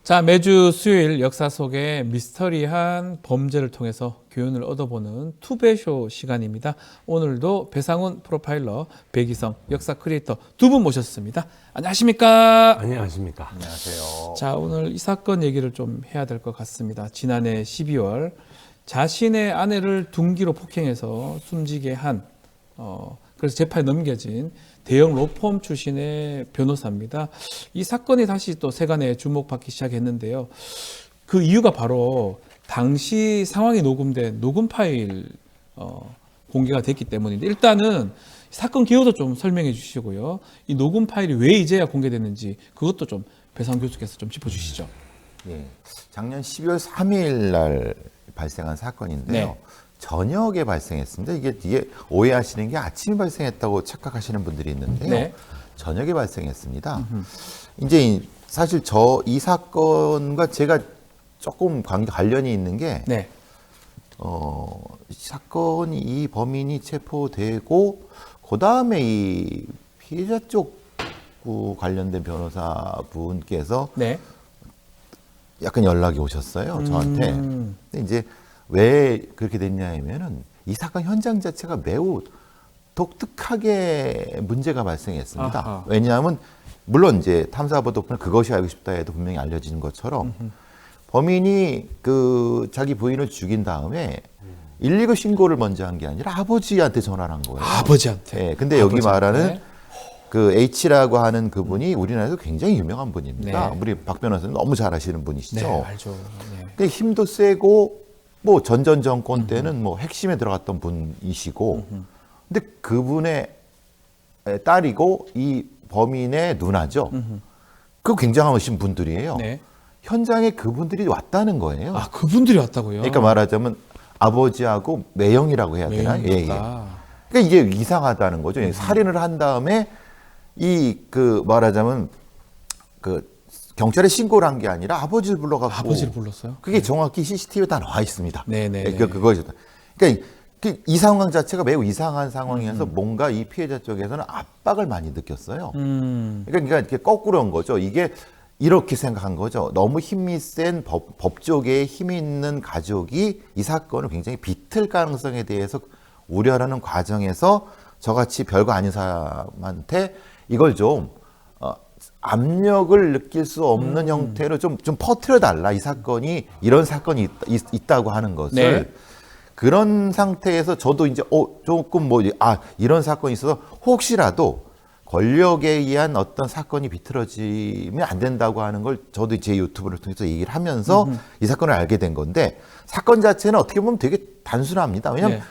자, 매주 수요일 역사 속의 미스터리한 범죄를 통해서 교훈을 얻어보는 투베쇼 시간입니다. 오늘도 배상훈 프로파일러, 백이성 역사 크리에이터 두 분 모셨습니다. 안녕하십니까? 안녕하십니까? 안녕하세요. 자, 오늘 이 사건 얘기를 좀 해야 될 것 같습니다. 지난해 12월 자신의 아내를 둔기로 폭행해서 숨지게 한 그래서 재판에 넘겨진 대형 로펌 출신의 변호사입니다. 이 사건이 다시 또 세간에 주목받기 시작했는데요. 그 이유가 바로 당시 상황이 녹음된 녹음 파일 공개가 됐기 때문인데, 일단은 사건 기호도 좀 설명해 주시고요. 이 녹음 파일이 왜 이제야 공개됐는지 그것도 좀 배상 교수께서 좀 짚어주시죠. 예, 작년 12월 3일 날 발생한 사건인데요. 네. 저녁에 발생했습니다. 이게 오해하시는 게 아침에 발생했다고 착각하시는 분들이 있는데요. 네. 저녁에 발생했습니다. 이제 사실 이 사건과 제가 조금 관련이 있는 게 네. 사건이 이 범인이 체포되고 그 다음에 이 피해자 쪽 관련된 변호사분께서 네. 약간 연락이 오셨어요, 저한테. 근데 이제 왜 그렇게 됐냐면은 이 사건 현장 자체가 매우 독특하게 문제가 발생했습니다. 아하. 왜냐하면 물론 이제 탐사보 덕분에 그것이 알고 싶다 해도 분명히 알려지는 것처럼 범인이 그 자기 부인을 죽인 다음에 119 신고를 먼저 한 게 아니라 아버지한테 전화를 한 거예요. 아버지한테. 네, 근데 여기 아버지한테. 말하는 그 H라고 하는 그분이 우리나라에서 굉장히 유명한 분입니다. 네. 우리 박 변호사님 너무 잘 아시는 분이시죠. 네, 알죠. 네. 근데 힘도 세고 뭐 전전 정권 때는 뭐 핵심에 들어갔던 분이시고, 근데 그분의 딸이고 이 범인의 누나죠. 그 굉장하신 분들이에요. 네. 현장에 그분들이 왔다는 거예요. 아, 그분들이 왔다고요? 그러니까 말하자면 아버지하고 매형이라고 해야 되나요? 매형이 예, 예. 왔다. 그러니까 이게 이상하다는 거죠. 살인을 한 다음에 말하자면 그 경찰에 신고를 한 게 아니라 아버지를 불러갖고 아버지를 불렀어요? 그게 정확히 CCTV에 다 나와 있습니다. 네네. 그거죠. 그러니까 이 상황 자체가 매우 이상한 상황이어서 뭔가 이 피해자 쪽에서는 압박을 많이 느꼈어요. 그러니까 이렇게 거꾸로 한 거죠. 이게 이렇게 생각한 거죠. 너무 힘이 센 법조계에 힘이 있는 가족이 이 사건을 굉장히 비틀 가능성에 대해서 우려하는 과정에서 저같이 별거 아닌 사람한테 이걸 좀 압력을 느낄 수 없는 형태로 좀 퍼뜨려 달라. 이 사건이 이런 사건이 있다고 하는 것을. 네. 그런 상태에서 저도 이제 조금 이런 사건이 있어서 혹시라도 권력에 의한 어떤 사건이 비틀어지면 안 된다고 하는 걸 저도 제 유튜브를 통해서 얘기를 하면서 이 사건을 알게 된 건데, 사건 자체는 어떻게 보면 되게 단순합니다. 왜냐하면 네.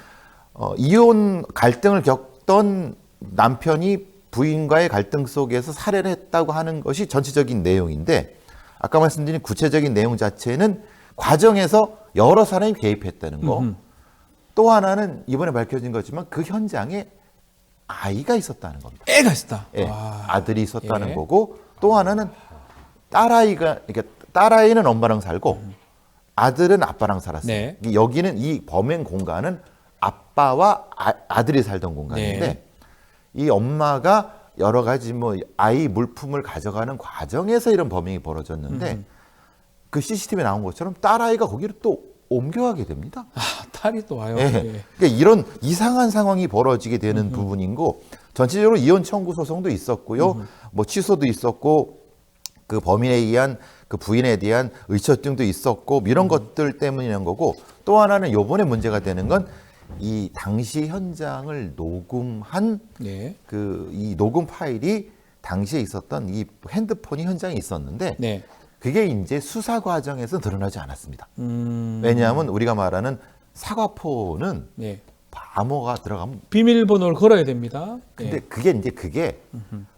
이혼 갈등을 겪던 남편이 부인과의 갈등 속에서 살해를 했다고 하는 것이 전체적인 내용인데, 아까 말씀드린 구체적인 내용 자체는 과정에서 여러 사람이 개입했다는 거. 또 하나는 이번에 밝혀진 거지만 그 현장에 아이가 있었다는 겁니다. 애가 있었다. 예, 와. 아들이 있었다는 예. 거고, 또 하나는 딸아이는 엄마랑 살고 아들은 아빠랑 살았어요. 네. 여기는 이 범행 공간은 아빠와 아들이 살던 공간인데, 네. 이 엄마가 여러 가지 아이 물품을 가져가는 과정에서 이런 범행이 벌어졌는데, 그 CCTV에 나온 것처럼 딸아이가 거기를 또 옮겨가게 됩니다. 아, 딸이 또 와요. 예. 예. 그러니까 이런 이상한 상황이 벌어지게 되는 부분이고, 전체적으로 이혼 청구 소송도 있었고요. 뭐 취소도 있었고, 그 범인에 의한 그 부인에 대한 의처증도 있었고, 이런 것들 때문이라는 거고, 또 하나는 요번에 문제가 되는 건 이 당시 현장을 녹음한 네. 이 녹음 파일이 당시에 있었던 이 핸드폰이 현장에 있었는데, 네. 그게 이제 수사 과정에서 드러나지 않았습니다. 왜냐하면 우리가 말하는 사과포는 네. 암호가 들어가면, 비밀번호를 걸어야 됩니다. 근데 예. 그게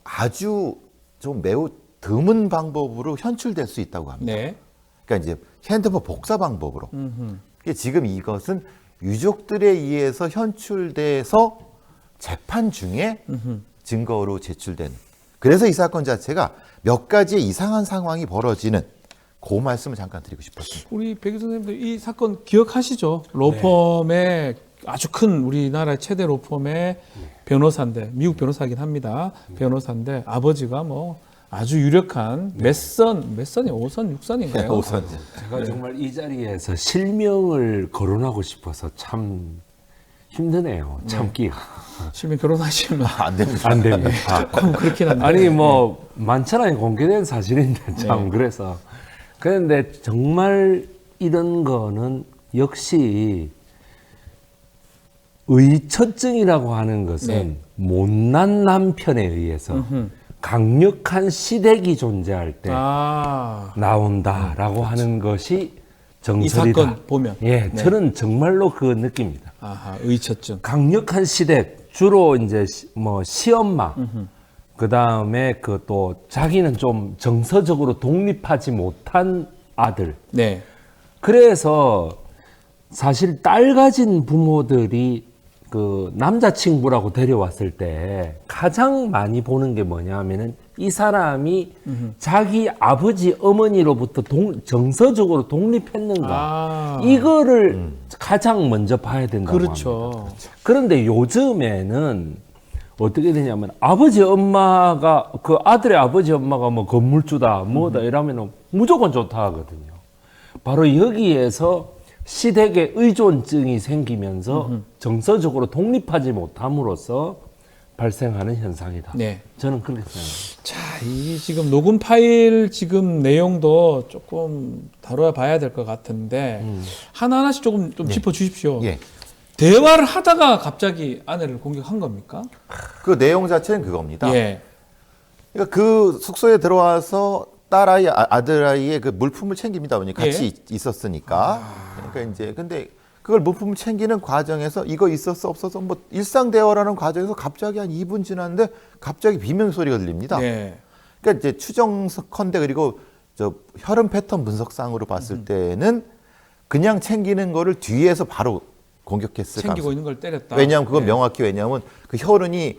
아주 좀 매우 드문 방법으로 현출될 수 있다고 합니다. 네. 그러니까 이제 핸드폰 복사 방법으로. 그러니까 지금 이것은 유족들에 의해서 현출돼서 재판 중에 증거로 제출된. 그래서 이 사건 자체가 몇 가지의 이상한 상황이 벌어지는, 그 말씀을 잠깐 드리고 싶었습니다. 우리 백유 선생님도 이 사건 기억하시죠? 로펌의 아주 큰 우리나라 최대 로펌의 변호사인데, 미국 변호사긴 합니다. 변호사인데 아버지가 아주 유력한 몇 선이 5선, 6선인가요? 우선 제가 정말 이 자리에서 실명을 거론하고 싶어서 참 힘드네요. 참기가. 실명 결혼하시면 안 됩니다. 안 됩니다. 조금 그렇긴 한데. 아니 뭐 많잖아요. 공개된 사실인데 참 그래서 그런데 정말 이런 거는 역시 의처증이라고 하는 것은 못난 남편에 의해서 강력한 시댁이 존재할 때 나온다라고 하는 것이 정설이다. 이 사건 보면. 예, 저는 정말로 그 느낌입니다. 아하, 의처증. 강력한 시댁 주로 이제 뭐 시엄마 그 다음에 그 또 자기는 좀 정서적으로 독립하지 못한 아들. 네. 그래서 사실 딸 가진 부모들이 그 남자친구라고 데려왔을 때 가장 많이 보는 게 뭐냐 하면은 이 사람이 자기 아버지 어머니로부터 정서적으로 독립했는가 이거를 가장 먼저 봐야 된다고 그렇죠. 합니다. 그런데 요즘에는 어떻게 되냐면 아버지 엄마가 그 아들의 아버지 엄마가 뭐 건물주다 뭐다 이러면은 무조건 좋다 하거든요. 바로 여기에서 시댁의 의존증이 생기면서 정서적으로 독립하지 못함으로써 발생하는 현상이다. 네. 저는 그렇게 생각합니다. 자, 이 지금 녹음 파일 지금 내용도 조금 다뤄봐야 될 것 같은데 하나하나씩 조금 좀 짚어주십시오. 예. 대화를 하다가 갑자기 아내를 공격한 겁니까? 그 내용 자체는 그겁니다. 예. 그러니까 그 숙소에 들어와서 딸아이, 아들아이의 그 물품을 챙깁니다. 왜냐 같이 있었으니까. 그러니까 이제 근데 그걸 물품을 챙기는 과정에서 이거 있었어 없었어 뭐 일상 대화라는 과정에서 갑자기 한 2분 지났는데 갑자기 비명 소리가 들립니다. 네. 그러니까 이제 추정컨대 그리고 저 혈흔 패턴 분석상으로 봤을 때는 그냥 챙기는 거를 뒤에서 바로 공격했을 챙기고 가능성. 있는 걸 때렸다. 왜냐하면 그건 예. 명확히 왜냐하면 그 혈흔이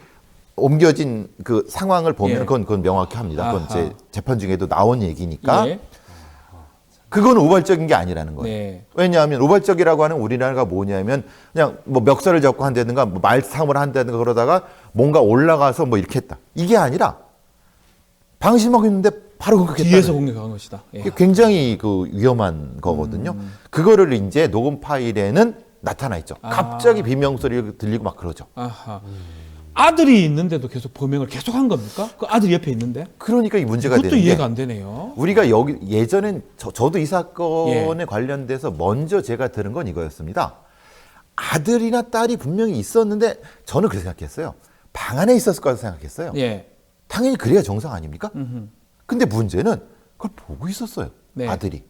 옮겨진 그 상황을 보면 예. 그건 명확히 합니다. 그건 아하. 이제 재판 중에도 나온 얘기니까 예. 그건 우발적인 게 아니라는 거예요. 네. 왜냐하면 우발적이라고 하는 우리나라가 뭐냐면 그냥 뭐 멱살을 잡고 한다든가 뭐 말싸움을 한다든가 그러다가 뭔가 올라가서 뭐 이렇게 했다. 이게 아니라 방심하고 있는데 바로 공격했다. 뒤에서 공격한 것이다. 예. 이게 굉장히 그 위험한 거거든요. 그거를 이제 녹음 파일에는 나타나 있죠. 갑자기 비명 소리가 들리고 막 그러죠. 아하. 아들이 있는데도 계속 범행을 계속 한 겁니까? 그 아들이 옆에 있는데? 그러니까 이 문제가 그것도 되는 게 이해가 안 되네요. 우리가 여기 예전엔 저도 이 사건에 예. 관련돼서 먼저 제가 들은 건 이거였습니다. 아들이나 딸이 분명히 있었는데 저는 그렇게 생각했어요. 방 안에 있었을 거라고 생각했어요. 예. 당연히 그래야 정상 아닙니까? 근데 문제는 그걸 보고 있었어요. 네. 아들이.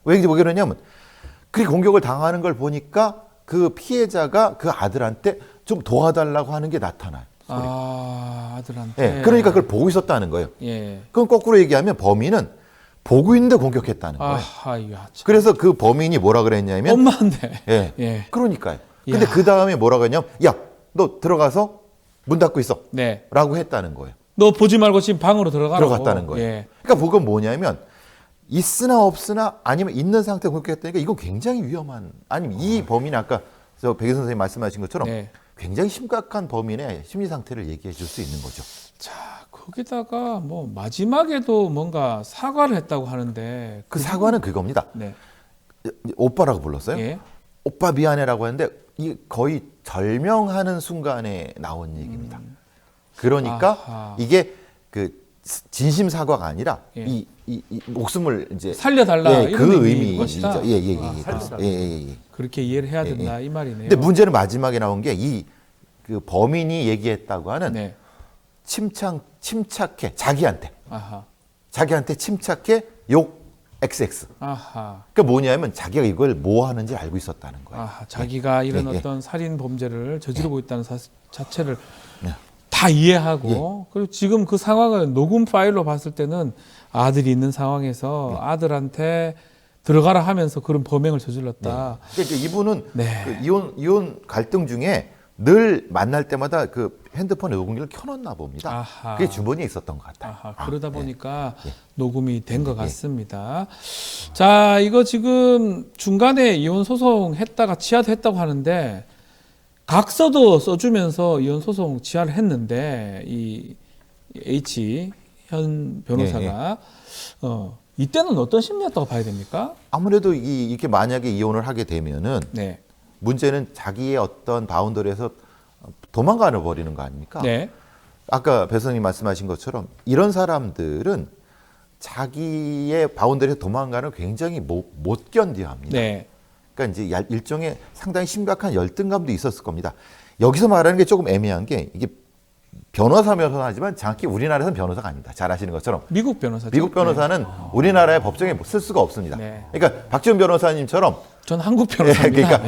왜 그러냐면 그렇게 공격을 당하는 걸 보니까 그 피해자가 그 아들한테 좀 도와달라고 하는 게 나타나요. 아들한테. 예, 그러니까 그걸 보고 있었다는 거예요. 예. 그건 거꾸로 얘기하면 범인은 보고 있는데 공격했다는 거예요. 아하, 야, 참. 그래서 그 범인이 뭐라 그랬냐면 엄마인데. 예. 예. 그러니까요. 근데 야. 그 다음에 뭐라 그랬냐면 야, 너 들어가서 문 닫고 있어. 네. 라고 했다는 거예요. 너 보지 말고 지금 방으로 들어가라고. 들어갔다는 거예요. 예. 그러니까 그건 뭐냐면 있으나 없으나 아니면 있는 상태에 공격했다니까 이건 굉장히 위험한 아니면 이 범인이 아까 저 백일 선생님 말씀하신 것처럼 네. 굉장히 심각한 범인의 심리 상태를 얘기해 줄 수 있는 거죠. 자, 거기다가 뭐 마지막에도 뭔가 사과를 했다고 하는데 그 사과는 그겁니다. 네. 오빠라고 불렀어요. 예. 오빠 미안해라고 했는데 이게 거의 절명하는 순간에 나온 얘기입니다. 그러니까 아하. 이게 그 진심 사과가 아니라 예. 이 목숨을 이제 살려달라 예, 이런 그 의미인 것이다. 의미죠. 살려달라. 예. 그렇게 이해를 해야 된다 이 말이네요. 근데 문제는 마지막에 나온 게 이 그 범인이 얘기했다고 하는 네. 침착해 자기한테 아하. 침착해 욕 XX. 아하. 그러니까 뭐냐면 자기가 이걸 뭐 하는지 알고 있었다는 거예요. 아하. 자기가 이런 예. 어떤 살인 범죄를 저지르고 있다는 자체를 네. 다 이해하고 그리고 지금 그 상황을 녹음 파일로 봤을 때는 아들이 있는 상황에서 아들한테 들어가라 하면서 그런 범행을 저질렀다. 그러니까 이분은 네. 그 이혼 갈등 중에 늘 만날 때마다 그 핸드폰 녹음기를 켜놓나 봅니다. 아하. 그게 주머니에 있었던 것 같아요. 아하, 그러다 보니까 예. 녹음이 된 것 같습니다. 자, 이거 지금 중간에 이혼 소송 했다가 취하됐다고 하는데 각서도 써주면서 이혼 소송 취하를 했는데 이 H 현 변호사가 이때는 어떤 심리였다고 봐야 됩니까? 아무래도 이렇게 만약에 이혼을 하게 되면은 네. 문제는 자기의 어떤 바운더리에서 도망가 버리는 거 아닙니까? 네. 아까 배선생님 말씀하신 것처럼 이런 사람들은 자기의 바운더리에서 도망가는 걸 굉장히 못 견뎌야 합니다. 네. 그러니까 이제 일종의 상당히 심각한 열등감도 있었을 겁니다. 여기서 말하는 게 조금 애매한 게 이게 변호사면 하지만 정확히 우리나라에서는 변호사가 아닙니다. 잘 아시는 것처럼 미국 변호사죠. 미국 변호사는 우리나라의 법정에 쓸 수가 없습니다. 네. 그러니까 박지원 변호사님처럼 전 한국 변호사입니다.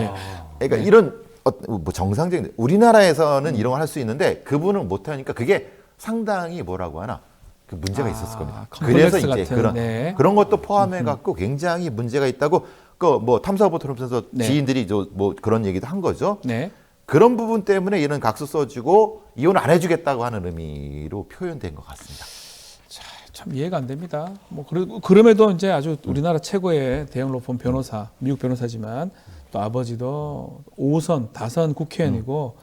그러니까 이런 뭐 정상적인 우리나라에서는 이런 걸 할 수 있는데 그분은 못 하니까 그게 상당히 뭐라고 하나 그 문제가 있었을 겁니다. 그래서 컴플렉스 이제 같은, 그런 것도 포함해 갖고 굉장히 문제가 있다고 그 뭐 탐사보도 하면서 네. 지인들이 뭐 그런 얘기도 한 거죠. 네. 그런 부분 때문에 이런 각서 써주고 이혼 안 해주겠다고 하는 의미로 표현된 것 같습니다. 참 이해가 안 됩니다. 뭐 그럼에도 이제 아주 우리나라 최고의 대형 로펌 변호사, 미국 변호사지만 또 아버지도 5선, 다선 국회의원이고,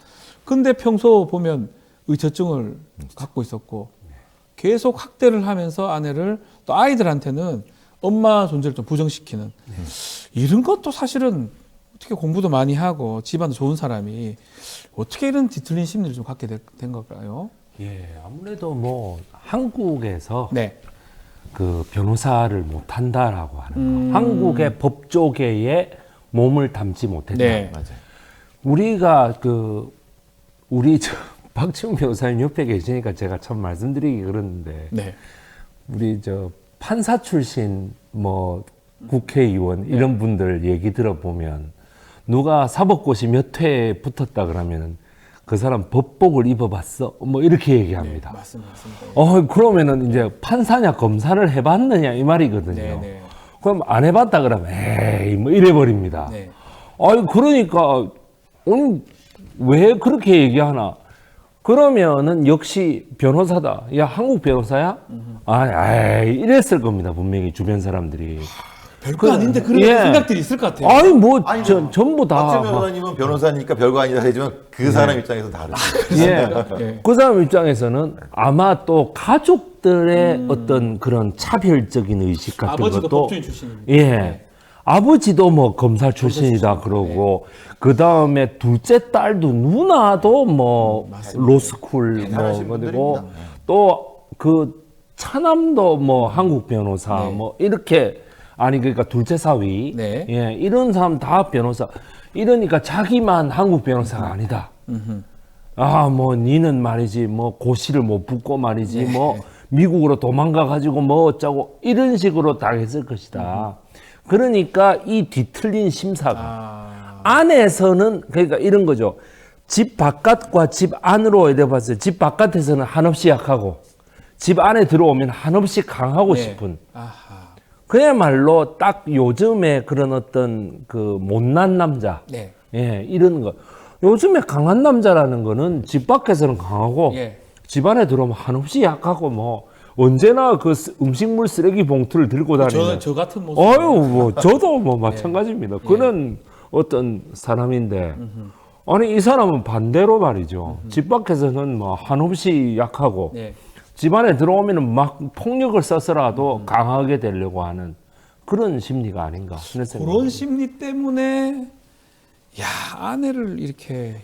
근데 평소 보면 의처증을 갖고 있었고 계속 학대를 하면서 아내를 또 아이들한테는 엄마 존재를 좀 부정시키는 이런 것도 사실은 어떻게 공부도 많이 하고 집안도 좋은 사람이 어떻게 이런 뒤틀린 심리를 좀 갖게 된 걸까요? 예, 아무래도 뭐 한국에서 네. 그 변호사를 못 한다라고 하는 거. 한국의 법조계에 몸을 담지 못했다. 네. 맞아요. 우리가 우리 박지원 변호사님 옆에 계시니까 제가 참 말씀드리기 그러는데 네. 우리 판사 출신 뭐 국회의원 이런 분들 얘기 들어보면 누가 사법고시 몇 회에 붙었다 그러면은 그 사람 법복을 입어봤어? 뭐 이렇게 얘기합니다. 네, 맞습니다. 그러면은 이제 판사냐 검사를 해봤느냐 이 말이거든요. 네, 네. 그럼 안 해봤다 그러면 에이 뭐 이래버립니다. 네. 그러니까 오늘 왜 그렇게 얘기하나? 그러면은 역시 변호사다. 야 한국 변호사야? 이랬을 겁니다. 분명히 주변 사람들이. 별거 아닌데 그런 예. 생각들이 있을 것 같아요. 전부 다. 박지원 변호사님은 변호사니까 별거 아니다 하지만 그 사람 입장에서 다르죠. 예. 그 사람 입장에서는 아마 또 가족들의 어떤 그런 차별적인 의식 같은 아버지도 것도 법조인 출신입니다. 예. 네. 아버지도 뭐 검사 출신이다 그러고 그 다음에 둘째 딸도 누나도 뭐 로스쿨 대단하신 뭐 그리고 분들입니다. 또 그 차남도 뭐 한국 변호사 네. 뭐 이렇게 그러니까 둘째 사위 네. 예 이런 사람 다 변호사 이러니까 자기만 한국 변호사가 아니다. 뭐 니는 말이지 뭐 고시를 못 붙고 말이지 뭐 미국으로 도망가 가지고 뭐 어쩌고 이런 식으로 당했을 것이다. 그러니까 이 뒤틀린 심사가 안에서는 그러니까 이런 거죠. 집 바깥과 집 안으로 이래 봤어요. 집 바깥에서는 한없이 약하고 집 안에 들어오면 한없이 강하고 네. 싶은 아하. 그야말로 딱 요즘에 그런 어떤 그 못난 남자 네. 예 이런 거 요즘에 강한 남자라는 거는 집 밖에서는 강하고 예. 집 안에 들어오면 한없이 약하고 뭐 언제나 그 음식물 쓰레기 봉투를 들고 다니는 저 같은 모습. 저도 뭐 마찬가지입니다. 그런 어떤 사람인데 아니 이 사람은 반대로 말이죠. 집 밖에서는 뭐 한없이 약하고 네. 집 안에 들어오면은 막 폭력을 써서라도 강하게 되려고 하는 그런 심리가 아닌가 그런 생각. 그런 심리 때문에 아내를 이렇게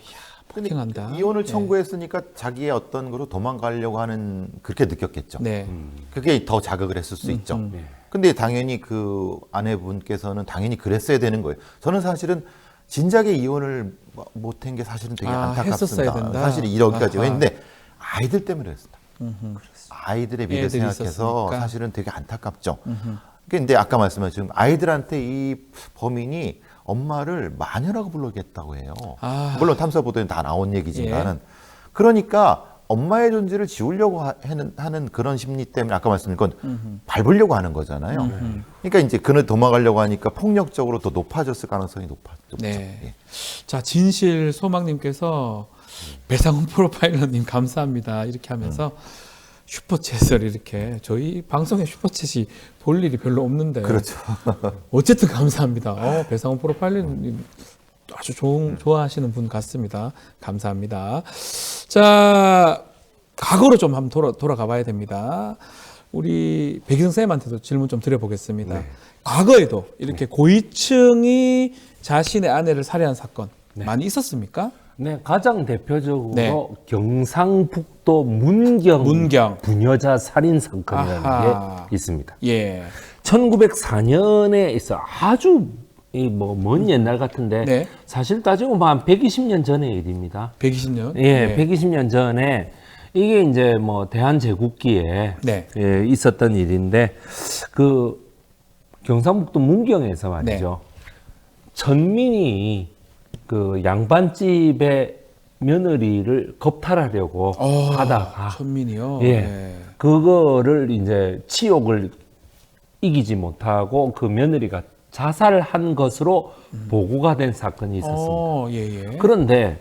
폭행한다. 이혼을 청구했으니까 자기의 어떤 거로 도망가려고 하는 그렇게 느꼈겠죠. 네. 그게 더 자극을 했을 수 있죠. 근데 당연히 그 아내분께서는 당연히 그랬어야 되는 거예요. 저는 사실은 진작에 이혼을 못한 게 사실은 되게 했었어야 안타깝습니다. 된다. 사실 이러기까지 아하. 했는데 아이들 때문에 그랬습니다. 아이들의 미래 애들이 생각해서 있었으니까. 사실은 되게 안타깝죠. 근데 아까 말씀하신 아이들한테 이 범인이 엄마를 마녀라고 부르겠다고 해요. 물론 탐사보도에 다 나온 얘기지만은 그러니까 엄마의 존재를 지우려고 하는 그런 심리 때문에 아까 말씀드린 건 밟으려고 하는 거잖아요. 그러니까 이제 그는 도망가려고 하니까 폭력적으로 더 높아졌을 가능성이 높죠. 네. 예. 자, 진실 소망님께서 배상훈 프로파일러님 감사합니다. 이렇게 하면서 슈퍼챗을 이렇게 저희 방송에 슈퍼챗이 볼 일이 별로 없는데 그렇죠. 어쨌든 감사합니다. 배상훈 프로파일러님 아주 좋아하시는 분 같습니다. 감사합니다. 자, 과거로 좀 한번 돌아가 봐야 됩니다. 우리 백희성 쌤한테도 질문 좀 드려보겠습니다. 과거에도 이렇게 고위층이 자신의 아내를 살해한 사건 많이 있었습니까? 네, 가장 대표적으로 네. 경상북도 문경, 문경. 부녀자 살인 사건이라는 아하. 게 있습니다. 예. 1904년에 있어 아주 먼 옛날 같은데 네. 사실 따지고 보면 한 120년 전의 일입니다. 120년. 예, 120년 전에 이게 이제 뭐 대한제국기에 네. 예, 있었던 일인데 그 경상북도 문경에서 말이죠. 천민이 그 양반집의 며느리를 겁탈하려고 하다가 천민이요. 예. 네. 그거를 이제 치욕을 이기지 못하고 그 며느리가 자살한 것으로 보고가 된 사건이 있었습니다. 예, 예. 그런데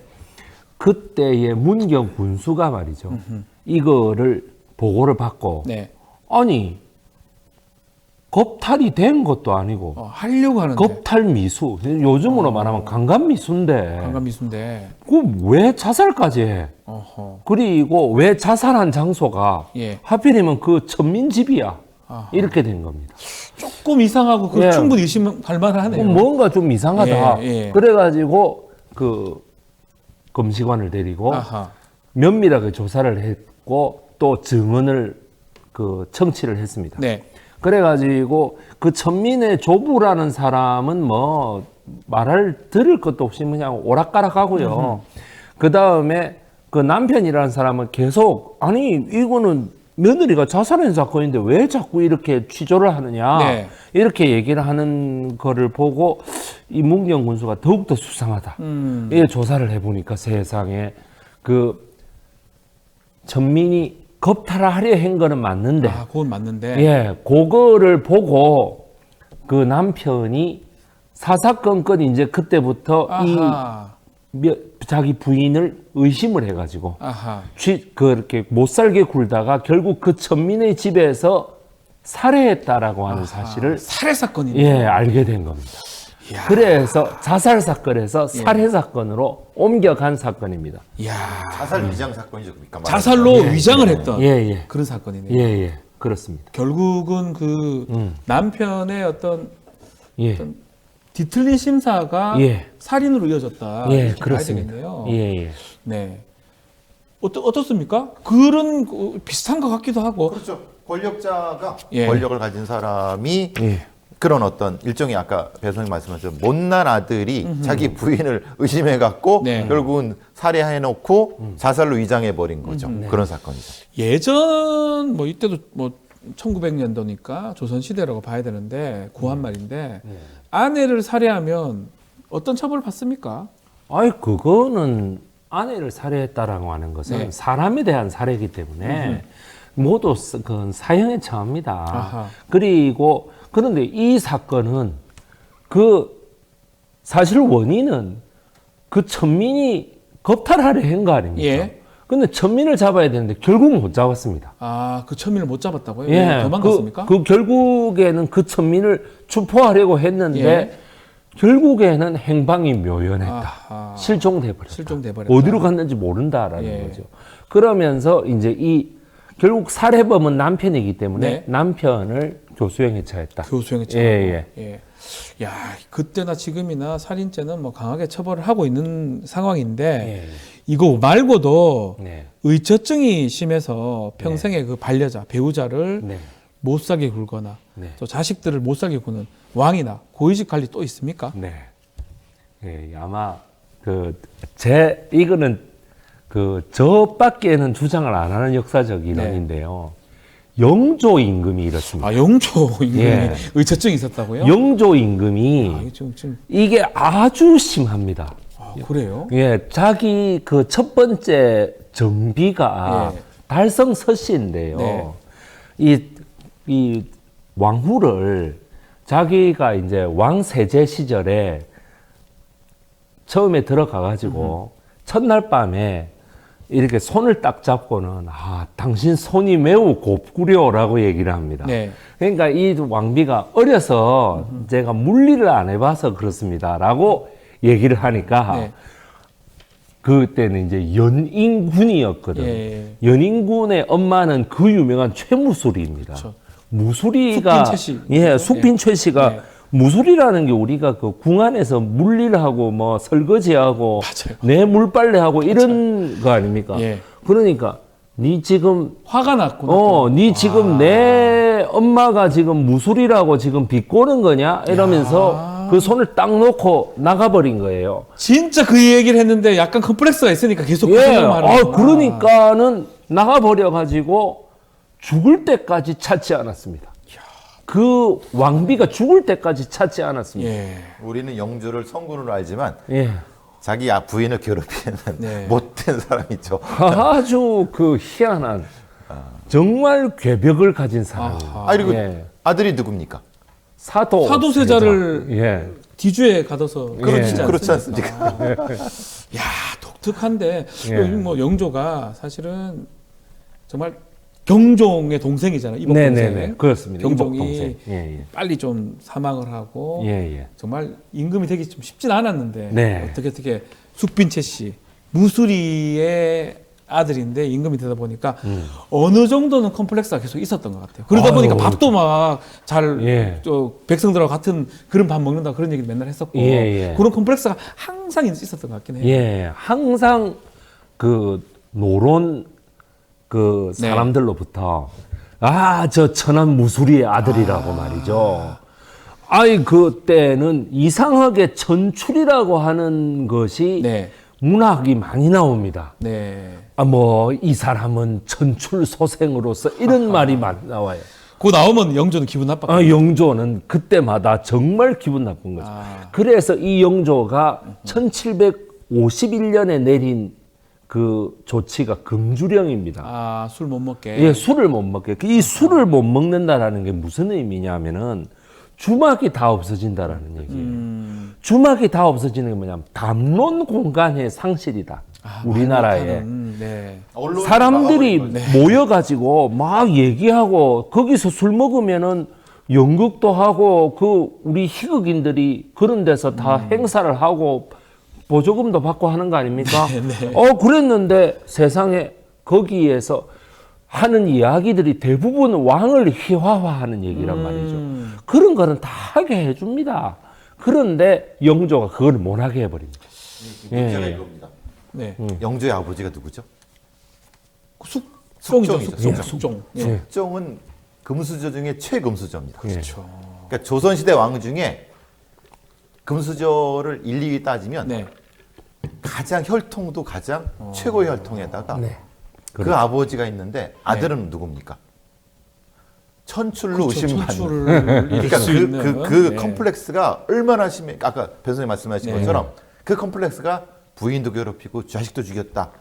그때의 문경 군수가 말이죠. 이거를 보고를 받고 네. 아니 겁탈이 된 것도 아니고 하려고 하는데. 겁탈 미수 요즘으로 말하면 강간 미수인데 강간 미수인데. 그 왜 자살까지 해? 어허. 그리고 왜 자살한 장소가 예. 하필이면 그 천민집이야? 아하. 이렇게 된 겁니다. 조금 이상하고 그 예. 충분히 의심할 만하네요. 뭔가 좀 이상하다. 예, 예. 그래가지고 그 검시관을 데리고 아하. 면밀하게 조사를 했고 또 증언을 그 청취를 했습니다. 네. 그래가지고 그 천민의 조부라는 사람은 뭐 말할 들을 것도 없이 그냥 오락가락하고요. 그 다음에 그 남편이라는 사람은 계속 아니 이거는 며느리가 자살한 사건인데 왜 자꾸 이렇게 취조를 하느냐 네. 이렇게 얘기를 하는 거를 보고 이 문경 군수가 더욱더 수상하다. 이 조사를 해보니까 세상에 그 천민이 겁탈하려 한 거는 맞는데 그건 맞는데. 예, 그거를 보고 그 남편이 사사건건 이제 그때부터 아하. 자기 부인을 의심을 해가지고 아하. 그렇게 못 살게 굴다가 결국 그 천민의 집에서 살해했다라고 하는 사실을 살해 사건이네. 예, 알게 된 겁니다. 이야. 그래서 자살 사건에서 살해 사건으로 옮겨간 사건입니다. 이야. 자살 위장 사건이죠, 그러니까. 자살로 위장을 했던 예, 예. 그런 사건이네요. 예, 예. 그렇습니다. 결국은 그 남편의 어떤 예. 뒤틀린 심사가 예. 살인으로 이어졌다. 예, 이렇게 봐야 그렇습니다. 되겠네요. 예, 예. 네. 어떻습니까? 그런 비슷한 것 같기도 하고. 그렇죠. 권력자가 예. 권력을 가진 사람이 예. 그런 어떤 일종의 아까 배송이 말씀하신 못난 아들이 자기 부인을 의심해 갖고 네. 결국은 살해해 놓고 자살로 위장해 버린 거죠. 그런 사건이죠. 예전 뭐 이때도 뭐 1900년도니까 조선 시대라고 봐야 되는데 구한 말인데 아내를 살해하면 어떤 처벌을 받습니까? 아이 그거는 아내를 살해했다라고 하는 것은 네. 사람에 대한 살해이기 때문에 모두 그건 사형에 처합니다. 아하. 그리고 그런데 이 사건은 그 사실 원인은 그 천민이 겁탈하려 한 거 아닙니까? 예. 근데 천민을 잡아야 되는데 결국 못 잡았습니다. 그 천민을 못 잡았다고요? 예. 왜 도망갔습니까? 그 결국에는 그 천민을 추포하려고 했는데 예. 결국에는 행방이 묘연했다. 아하. 실종돼 버렸다. 실종돼 버렸다. 어디로 갔는지 모른다라는 예. 거죠. 그러면서 이제 결국 살해범은 남편이기 때문에 네. 남편을 교수형에 처했다. 교수형에 처하고. 예. 야, 그때나 지금이나 살인죄는 뭐 강하게 처벌을 하고 있는 상황인데 예. 이거 말고도 네. 의처증이 심해서 평생의 그 반려자, 배우자를 네. 못 살게 굴거나 네. 또 자식들을 못 살게 구는 왕이나 고위직 관리 또 있습니까? 네. 예, 아마 이거는 저밖에는 주장을 안 하는 역사적 이론인데요. 영조 임금이 이렇습니다. 영조 임금이 예. 의처증이 있었다고요? 영조 임금이 이게 지금 이게 아주 심합니다. 그래요? 예, 자기 그 첫 번째 정비가 예. 달성 서씨인데요. 네. 이 왕후를 자기가 이제 왕세제 시절에 처음에 들어가가지고 첫날 밤에 이렇게 손을 딱 잡고는 당신 손이 매우 곱구려라고 얘기를 합니다. 네. 그러니까 이 왕비가 어려서 제가 물리를 안 해봐서 그렇습니다라고 얘기를 하니까 네. 그때는 이제 연인군이었거든. 예. 연인군의 엄마는 그 유명한 최무술이입니다. 그렇죠. 무술이가 숙빈 최 씨. 예, 숙빈 최 씨가 네. 무술이라는 게 우리가 그 궁안에서 물일하고 뭐 설거지하고 맞아요. 내 물빨래하고 이런 거 아닙니까? 예. 그러니까 니 지금 화가 났구나. 니 지금 내 엄마가 지금 무술이라고 지금 비꼬는 거냐? 이러면서 그 손을 딱 놓고 나가버린 거예요. 진짜 그 얘기를 했는데 약간 컴플렉스가 있으니까 계속 그 예, 생각만 하는 그러니까는 나가버려가지고 죽을 때까지 찾지 않았습니다. 그 왕비가 죽을 때까지 찾지 않았습니다. 예. 우리는 영조를 성군으로 알지만 예. 자기 부인을 괴롭히는 네. 못된 사람이죠. 아주 그 희한한 정말 괴벽을 가진 사람. 아하. 그리고 예. 아들이 누굽니까? 사도세자를 예. 뒤주에 가둬서 그렇지 그렇지 않습니까? 않습니까? 야, 독특한데 예. 뭐 영조가 사실은 정말 경종의 동생이잖아요. 이복 네네네. 동생. 그렇습니다. 경종이 이복 동생. 예, 빨리 좀 사망을 하고 예. 예. 정말 임금이 되기 좀 쉽진 않았는데 네. 어떻게 숙빈채 씨 무수리의 아들인데 임금이 되다 보니까 어느 정도는 컴플렉스가 계속 있었던 것 같아요. 그러다 아유, 보니까 밥도 막 잘 예. 백성들하고 같은 그런 밥 먹는다 그런 얘기 맨날 했었고 예. 그런 컴플렉스가 항상 있었던 것 같긴 해요. 예. 항상 그 노론 그 네. 사람들로부터 저 천한 무수리의 아들이라고 말이죠. 그때는 이상하게 천출이라고 하는 것이 네. 문학이 많이 나옵니다. 네. 이 사람은 천출소생으로서 이런 말이 많이 나와요. 그거 나오면 영조는 기분 나빴고. 영조는 그때마다 정말 기분 나쁜 거죠. 그래서 이 영조가 1751년에 내린 그 조치가 금주령입니다. 술 못 먹게. 예, 술을 못 먹게. 이 술을 못 먹는다라는 게 무슨 의미냐면은 주막이 다 없어진다라는 얘기예요. 주막이 다 없어지는 게 뭐냐면 담론 공간의 상실이다. 우리나라에. 네. 사람들이 모여가지고 막 얘기하고 거기서 술 먹으면은 연극도 하고 우리 희극인들이 그런 데서 다 행사를 하고 보조금도 받고 하는 거 아닙니까? 그랬는데 세상에 거기에서 하는 이야기들이 대부분 왕을 희화화하는 얘기란 말이죠. 그런 거는 다 하게 해줍니다. 그런데 영조가 그걸 못하게 해버립니다. 문제가 이겁니다. 네. 영조의 아버지가 누구죠? 숙종이죠. 숙종이죠. 숙종. 예. 숙종은 금수저 중에 최금수저입니다. 그렇죠. 그러니까 조선시대 왕 중에 금수저를 일일이 따지면 네. 가장 혈통도 가장 최고의 혈통에다가 네. 그 아버지가 있는데 아들은 누굽니까? 천출로 의심받는. 천출을 그러니까 일으킬 수 있는. 그 네. 컴플렉스가 얼마나 심해. 아까 변호사님 말씀하신 네. 것처럼 그 컴플렉스가 부인도 괴롭히고 자식도 죽였다.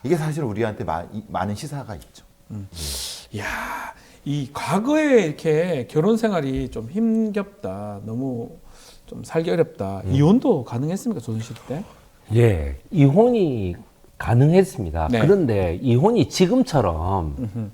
이게 사실 우리한테 많은 시사가 있죠. 야, 이 과거에 이렇게 결혼 생활이 좀 힘겹다, 너무 좀 살기 어렵다. 이혼도 가능했습니까 조선시대 때? 예, 이혼이 가능했습니다. 네. 그런데 이혼이 지금처럼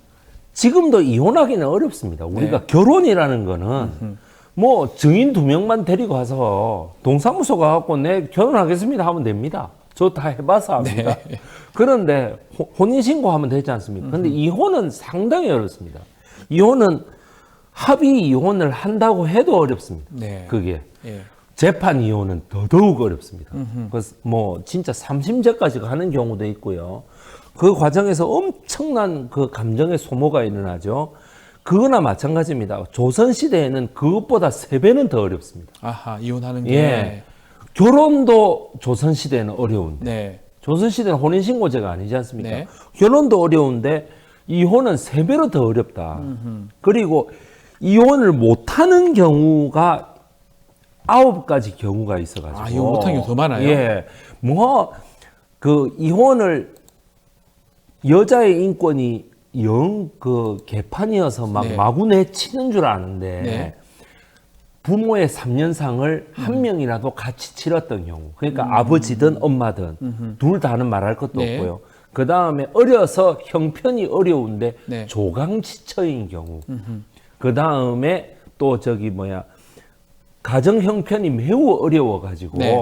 지금도 이혼하기는 어렵습니다. 우리가 네. 결혼이라는 거는 뭐 증인 2명만 데리고 가서 동사무소 가갖고 내 결혼하겠습니다 하면 됩니다. 저 다 해봐서 합니다. 네. 그런데 혼인신고하면 되지 않습니까? 그런데 이혼은 상당히 어렵습니다. 이혼은 합의 이혼을 한다고 해도 어렵습니다. 네. 그게. 예. 재판 이혼은 더더욱 어렵습니다. 그래서 뭐 진짜 3심제까지 가는 경우도 있고요. 그 과정에서 엄청난 그 감정의 소모가 일어나죠. 그거나 마찬가지입니다. 조선시대에는 그것보다 3배는 더 어렵습니다. 아하, 이혼하는 게. 예. 결혼도 조선시대에는 어려운데. 네. 조선시대는 혼인신고제가 아니지 않습니까? 네. 결혼도 어려운데 이혼은 3배로 더 어렵다. 그리고 이혼을 못하는 경우가 9가지 경우가 있어가지고. 이혼 못하는 경우 더 많아요? 예. 이혼을 여자의 인권이 개판이어서 막 네. 마구 내치는 줄 아는데 네. 부모의 3년상을 한 명이라도 같이 치렀던 경우. 그러니까 아버지든 엄마든 둘 다는 말할 것도 네. 없고요. 그 다음에 어려서 형편이 어려운데 네. 조강지처인 경우. 그 다음에 또 가정 형편이 매우 어려워가지고 네.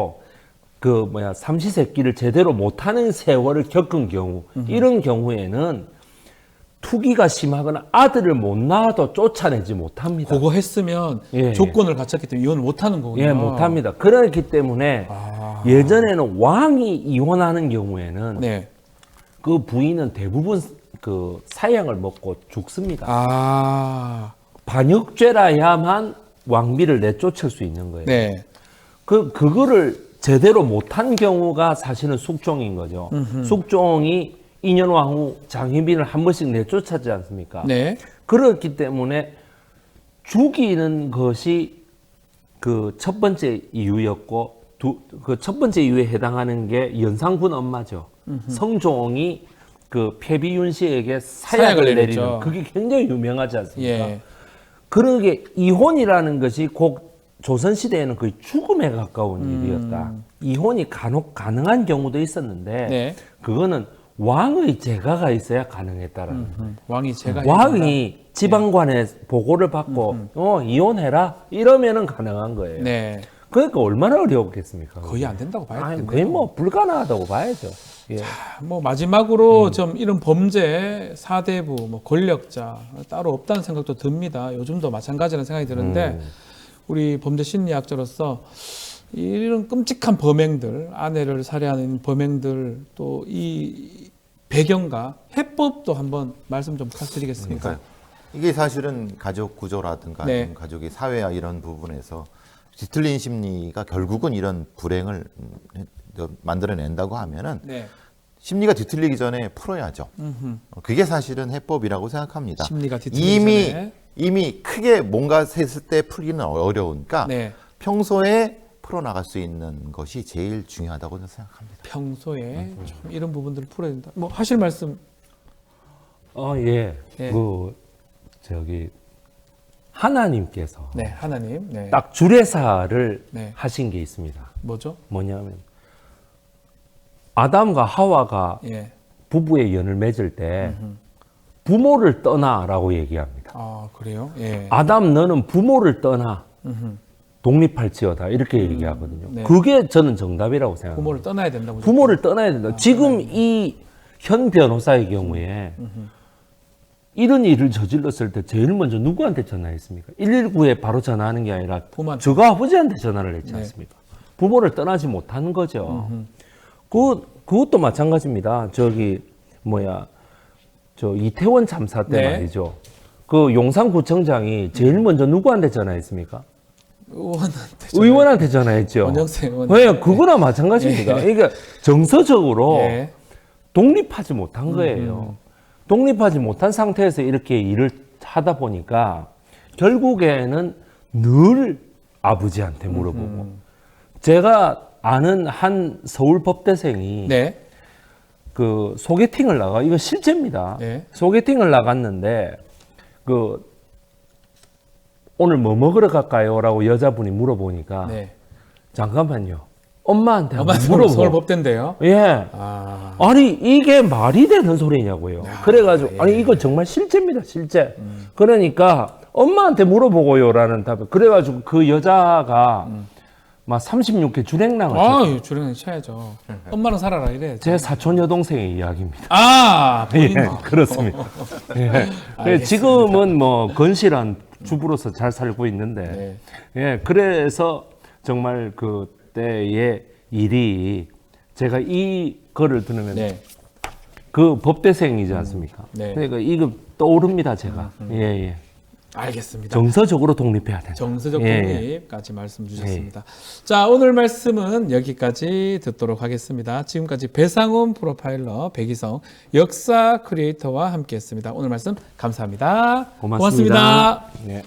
삼시세끼를 제대로 못하는 세월을 겪은 경우, 이런 경우에는 투기가 심하거나 아들을 못 낳아도 쫓아내지 못합니다. 그거 했으면 예, 조건을 갖췄기 때문에 이혼을 못하는 거군요. 예, 못합니다. 그렇기 때문에 예전에는 왕이 이혼하는 경우에는 네. 그 부인은 대부분 그 사형을 먹고 죽습니다. 아, 반역죄라야만 왕비를 내쫓을 수 있는 거예요. 네. 그거를 제대로 못한 경우가 사실은 숙종인 거죠. 숙종이 2년 왕후 장희빈을 한 번씩 내쫓았지 않습니까? 네. 그렇기 때문에 죽이는 것이 그 첫 번째 이유였고, 그 첫 번째 이유에 해당하는 게 연산군 엄마죠. 성종이 그 폐비윤 씨에게 사약을 내렸죠. 내리는, 그게 굉장히 유명하지 않습니까? 예. 그러게 이혼이라는 것이 곧 조선시대에는 거의 죽음에 가까운 일이었다. 이혼이 간혹 가능한 경우도 있었는데 네. 그거는 왕의 재가가 있어야 가능했다라는 거예요. 왕이 제가 왕이 지방관에 보고를 받고 이혼해라 이러면은 가능한 거예요. 네. 그러니까 얼마나 어려웠겠습니까? 거의 안 된다고 봐야 아니, 되겠네요. 거의 뭐 불가능하다고 봐야죠. 예. 뭐 마지막으로 좀 이런 범죄 사대부 뭐 권력자 따로 없다는 생각도 듭니다. 요즘도 마찬가지라는 생각이 드는데 우리 범죄 심리학자로서 이런 끔찍한 범행들, 아내를 살해하는 범행들 또 이 배경과 해법도 한번 말씀 좀 부탁드리겠습니다. 그러니까요. 이게 사실은 가족 구조라든가 네. 아니면 가족의 사회와 이런 부분에서 뒤틀린 심리가 결국은 이런 불행을 만들어낸다고 하면은 네. 심리가 뒤틀리기 전에 풀어야죠. 그게 사실은 해법이라고 생각합니다. 심리가 뒤틀리기 전에. 이미 크게 뭔가 했을 때 풀기는 어려우니까 네. 평소에 풀어나갈 수 있는 것이 제일 중요하다고 생각합니다. 평소에 좀 이런 부분들을 풀어야 된다. 뭐 하실 말씀? 예. 예. 하나님께서 네, 하나님. 네. 딱 주례사를 네. 하신 게 있습니다. 뭐죠? 뭐냐면 아담과 하와가 예. 부부의 연을 맺을 때 부모를 떠나라고 얘기합니다. 아, 그래요? 예. 아담 너는 부모를 떠나 독립할지어다 이렇게 얘기하거든요. 네. 그게 저는 정답이라고 생각합니다. 부모를 떠나야 된다고. 부모를 떠나야 된다. 지금 이 현 변호사의 경우에 이런 일을 저질렀을 때 제일 먼저 누구한테 전화했습니까? 119에 바로 전화하는 게 아니라 부모한테. 저가 아버지한테 전화를 했지 네. 않습니까? 부모를 떠나지 못하는 거죠. 그것도 마찬가지입니다. 이태원 참사 때 네. 말이죠. 그 용산구청장이 제일 먼저 누구한테 전화했습니까? 의원한테 전화했죠. 원영세 의원. 네, 그거나 마찬가지입니다. 그러니까 정서적으로 예. 독립하지 못한 거예요. 독립하지 못한 상태에서 이렇게 일을 하다 보니까 결국에는 늘 아버지한테 물어보고 제가 아는 한 서울 법대생이 네. 그 소개팅을 나가 이거 실제입니다. 네. 소개팅을 나갔는데 그 오늘 뭐 먹으러 갈까요?라고 여자분이 물어보니까 네. 잠깐만요. 엄마한테 한번 아마 서울 물어보고 법대인데요. 예. 아, 아니 이게 말이 되는 소리냐고요. 그래가지고 예. 아니 이거 정말 실제입니다, 실제. 그러니까 엄마한테 물어보고요라는 답. 그래가지고 그 여자가 막 36개 준행랑을 쳤어요. 아, 주랭이 쳐야죠. 엄마는 살아라 이래. 제 사촌 여동생의 이야기입니다. 아, 예, 본인. 그렇습니다. 예. 그래서 지금은 뭐 건실한 주부로서 잘 살고 있는데, 네. 예, 그래서 정말 그때의 일이 제가 이 글을 들으면 네. 그 법대생이지 않습니까? 네. 그러니까 이거 떠오릅니다, 제가. 예, 예. 알겠습니다. 정서적으로 독립해야 된다. 정서적 예, 독립까지 말씀 주셨습니다. 자, 오늘 말씀은 여기까지 듣도록 하겠습니다. 지금까지 배상훈 프로파일러 백이성 역사 크리에이터와 함께했습니다. 오늘 말씀 감사합니다. 고맙습니다. 고맙습니다. 네.